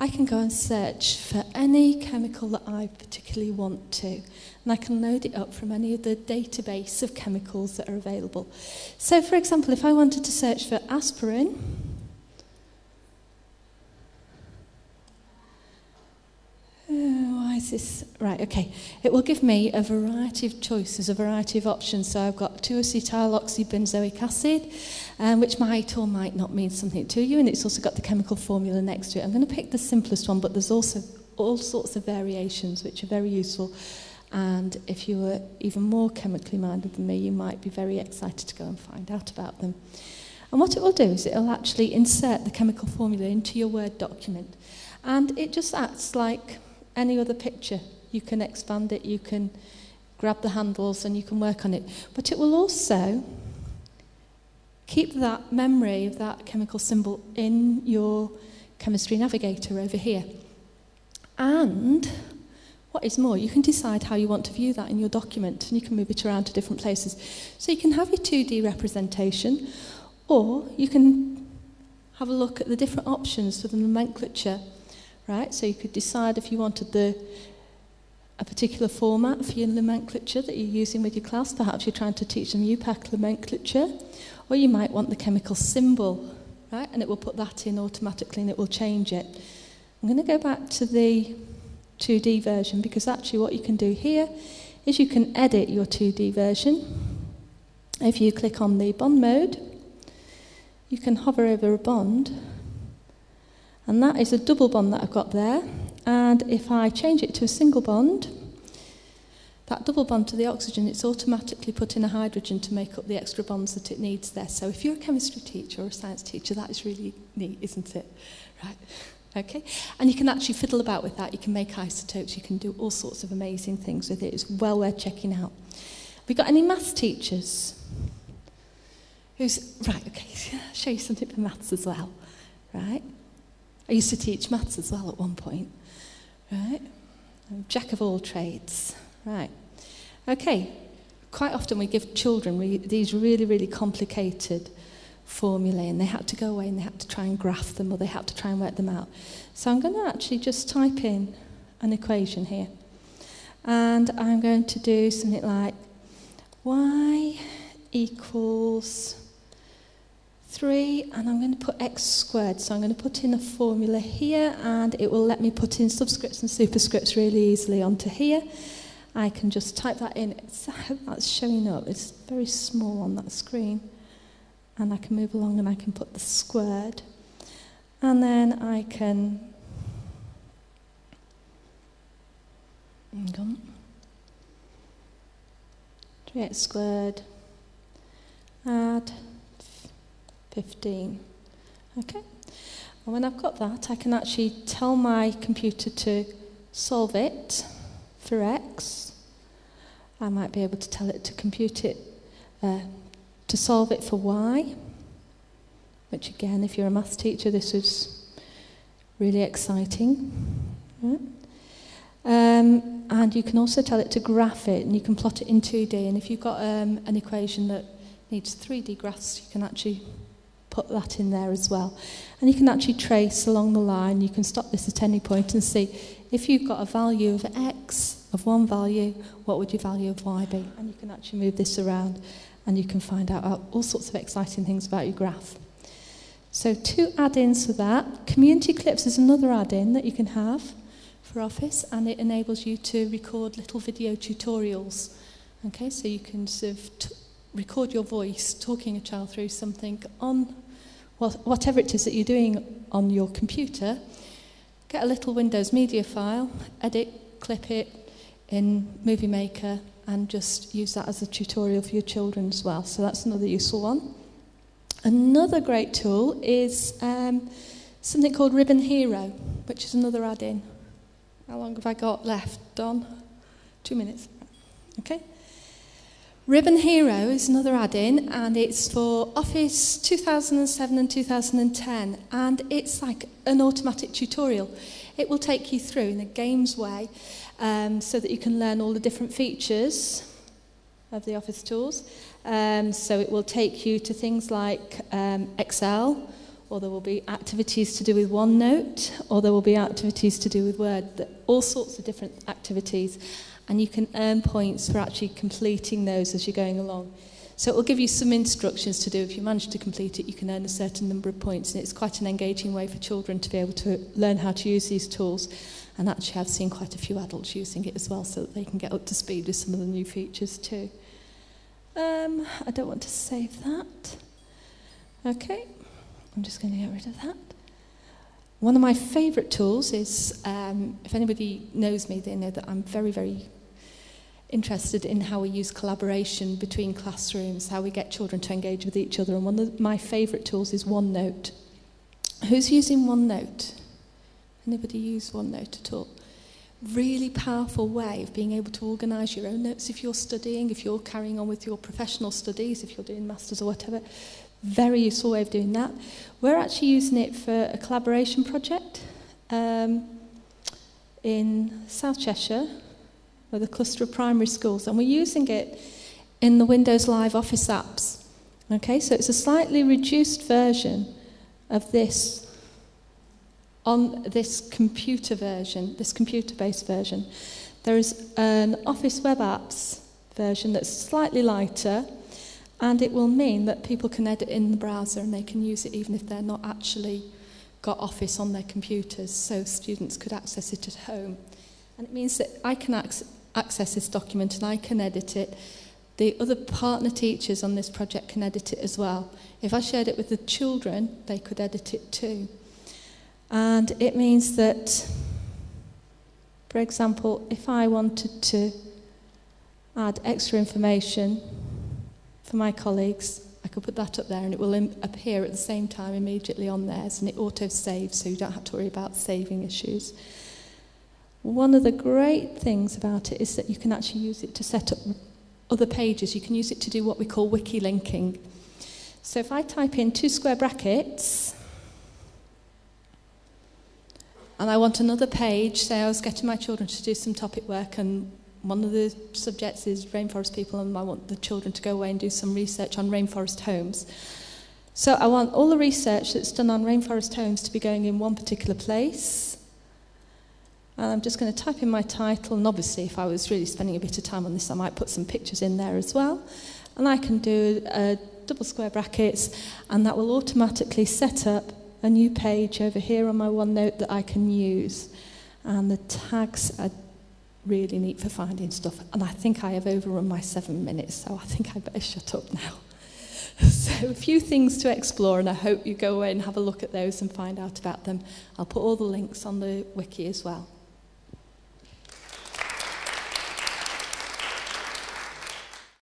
I can go and search for any chemical that I particularly want to, and I can load it up from any of the database of chemicals that are available. So, for example, if I wanted to search for aspirin, why is this? Right, okay. It will give me a variety of choices, a variety of options. So I've got 2-acetyloxybenzoic acid, which might or might not mean something to you, and it's also got the chemical formula next to it. I'm going to pick the simplest one, but there's also all sorts of variations which are very useful. And if you were even more chemically minded than me, you might be very excited to go and find out about them. And what it will do is it will actually insert the chemical formula into your Word document. And it just acts like any other picture. You can expand it, you can grab the handles, and you can work on it. But it will also keep that memory of that chemical symbol in your chemistry navigator over here. And what is more, you can decide how you want to view that in your document, and you can move it around to different places. So you can have your 2D representation, or you can have a look at the different options for the nomenclature. Right, so you could decide if you wanted a particular format for your nomenclature that you're using with your class. Perhaps you're trying to teach them UPAC nomenclature, or you might want the chemical symbol, right? And it will put that in automatically and it will change it. I'm going to go back to the 2D version, because actually what you can do here is you can edit your 2D version. If you click on the bond mode, you can hover over a bond. And that is a double bond that I've got there. And if I change it to a single bond, that double bond to the oxygen, it's automatically put in a hydrogen to make up the extra bonds that it needs there. So if you're a chemistry teacher or a science teacher, that is really neat, isn't it? Right. Okay. And you can actually fiddle about with that. You can make isotopes. You can do all sorts of amazing things with it. It's well worth checking out. Have we got any maths teachers? Right, okay. I'll show you something for maths as well. Right. I used to teach maths as well at one point, right? I'm jack of all trades, right? Okay, quite often we give children these really, really complicated formulae, and they had to go away and they had to try and graph them, or they had to try and work them out. So I'm going to actually just type in an equation here, and I'm going to do something like y equals 3, and I'm going to put x squared. So I'm going to put in a formula here, and it will let me put in subscripts and superscripts really easily onto here. I can just type that in. I hope that's showing up. It's very small on that screen. And I can move along and I can put the squared. And then I can... Hang on. 3x squared. Add 15. Okay. And when I've got that, I can actually tell my computer to solve it for x. I might be able to tell it to compute it, to solve it for y, which again, if you're a maths teacher, this is really exciting. Right? And you can also tell it to graph it, and you can plot it in 2D. And if you've got an equation that needs 3D graphs, you can actually put that in there as well. And you can actually trace along the line. You can stop this at any point and see if you've got a value of x of one value, what would your value of y be? And you can actually move this around and you can find out all sorts of exciting things about your graph. So 2 add-ins for that. Community Clips is another add-in that you can have for Office, and it enables you to record little video tutorials. Okay, so you can sort of record your voice talking a child through something on whatever it is that you're doing on your computer. Get a little Windows media file, edit, clip it in Movie Maker, and just use that as a tutorial for your children as well. So that's another useful one. Another great tool is something called Ribbon Hero, which is another add-in. How long have I got left, Don? 2 minutes. Okay. Ribbon Hero is another add-in, and it's for Office 2007 and 2010, and it's like an automatic tutorial. It will take you through in a games way, so that you can learn all the different features of the Office tools. So it will take you to things like Excel, or there will be activities to do with OneNote, or there will be activities to do with Word, all sorts of different activities, and you can earn points for actually completing those as you're going along. So it will give you some instructions to do. If you manage to complete it, you can earn a certain number of points, and it's quite an engaging way for children to be able to learn how to use these tools. And actually I've seen quite a few adults using it as well, so that they can get up to speed with some of the new features too. I don't want to save that. Okay, I'm just going to get rid of that. One of my favourite tools is, if anybody knows me, they know that I'm very, very interested in how we use collaboration between classrooms, how we get children to engage with each other, and one of my favourite tools is OneNote. Who's using OneNote? Anybody use OneNote at all? Really powerful way of being able to organise your own notes if you're studying, if you're carrying on with your professional studies, if you're doing masters or whatever. Very useful way of doing that. We're actually using it for a collaboration project in South Cheshire with a cluster of primary schools, and we're using it in the Windows Live Office apps. Okay, so it's a slightly reduced version of this on this computer version, this computer-based version. There is an Office Web Apps version that's slightly lighter, and it will mean that people can edit in the browser and they can use it even if they're not actually got Office on their computers, so students could access it at home. And it means that I can access this document and I can edit it. The other partner teachers on this project can edit it as well. If I shared it with the children, they could edit it too. And it means that, for example, if I wanted to add extra information for my colleagues, I could put that up there and it will appear at the same time immediately on theirs, and it auto-saves, so you don't have to worry about saving issues. One of the great things about it is that you can actually use it to set up other pages. You can use it to do what we call wiki linking. So if I type in 2 square brackets, and I want another page, say I was getting my children to do some topic work, and one of the subjects is rainforest people, and I want the children to go away and do some research on rainforest homes. So I want all the research that's done on rainforest homes to be going in one particular place. And I'm just going to type in my title, and obviously if I was really spending a bit of time on this, I might put some pictures in there as well. And I can do double square brackets, and that will automatically set up a new page over here on my OneNote that I can use. And the tags are really neat for finding stuff. And I think I have overrun my 7 minutes, so I think I better shut up now. So a few things to explore, and I hope you go away and have a look at those and find out about them. I'll put all the links on the wiki as well.